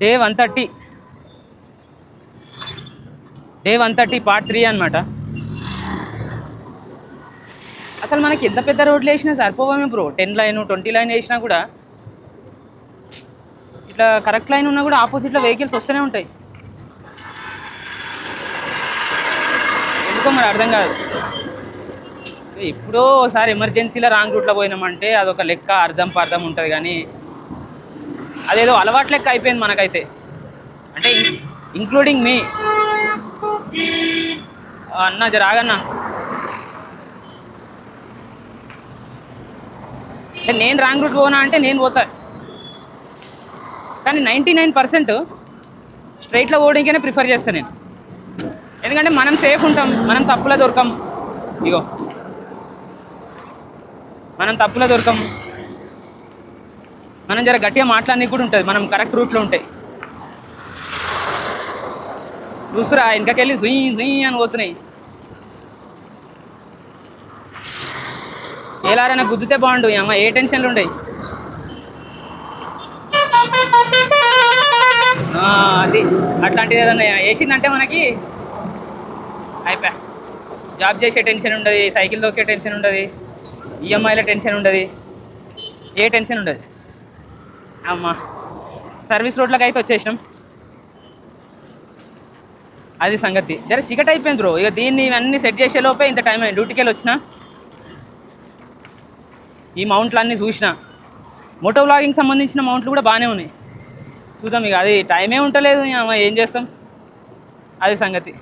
Day 130 part 3 అనమాట. అసలు మనకి ఎంత పెద్ద రోడ్లు వేసినా సరిపోవమే బ్రో. 10 లైన్ 20 లైన్ వేసినా కూడా ఇట్లా కరెక్ట్ లైన్ ఉన్నా కూడా ఆపోజిట్లో వెహికల్స్ వస్తూనే ఉంటాయి. ఎందుకో మరి అర్థం కాదు. ఎప్పుడో ఒకసారి ఎమర్జెన్సీలో రాంగ్ రూట్లో పోయినామంటే అదొక లెక్క, అర్థం పర్థం ఉంటుంది. కానీ అదేదో అలవాటు లెక్క అయిపోయింది మనకైతే, అంటే ఇంక్లూడింగ్ మీ. అన్న జరాగన్నా, అంటే నేను రాంగ్ రూట్ పోనా అంటే నేను పోతా, కానీ 99% స్ట్రైట్లో పోవడానికైనా ప్రిఫర్ చేస్తాను నేను. ఎందుకంటే మనం సేఫ్ ఉంటాం, మనం తప్పులో దొరకం. ఇగో మనం తప్పులో దొరకం, మనం జర గట్టిగా మాట్లాడడానికి కూడా ఉంటుంది మనం కరెక్ట్ రూట్లో ఉంటాయి. చూస్తురా వెనకకెళ్ళి జుయ్ జుయ్ అని పోతున్నాయి. ఎలారైనా గుద్దితే బాగుండు అమ్మ, ఏ టెన్షన్లు ఉండయి. అది అట్లాంటిది ఏదన్నా వేసిందంటే మనకి అయిపోయా. జాబ్ చేసే టెన్షన్ ఉండదు, సైకిల్ దొక్కే టెన్షన్ ఉండదు, ఈఎంఐల టెన్షన్ ఉండదు, ఏ టెన్షన్ ఉండదు. అమ్మా సర్వీస్ రోడ్లకు అయితే వచ్చేసినాం. అది సంగతి. జర చీకటి అయిపోయింది బ్రో. ఇక దీన్ని ఇవన్నీ సెట్ చేసే లోపే ఇంత టైం అయింది. డ్యూటీకి వెళ్ళి వచ్చిన, ఈ మౌంట్లు అన్నీ చూసిన. మోటో వ్లాగింగ్ సంబంధించిన మౌంట్లు కూడా బాగానే ఉన్నాయి. చూద్దాం ఇక, అది టైమే ఉండలేదు, ఏం చేస్తాం, అది సంగతి.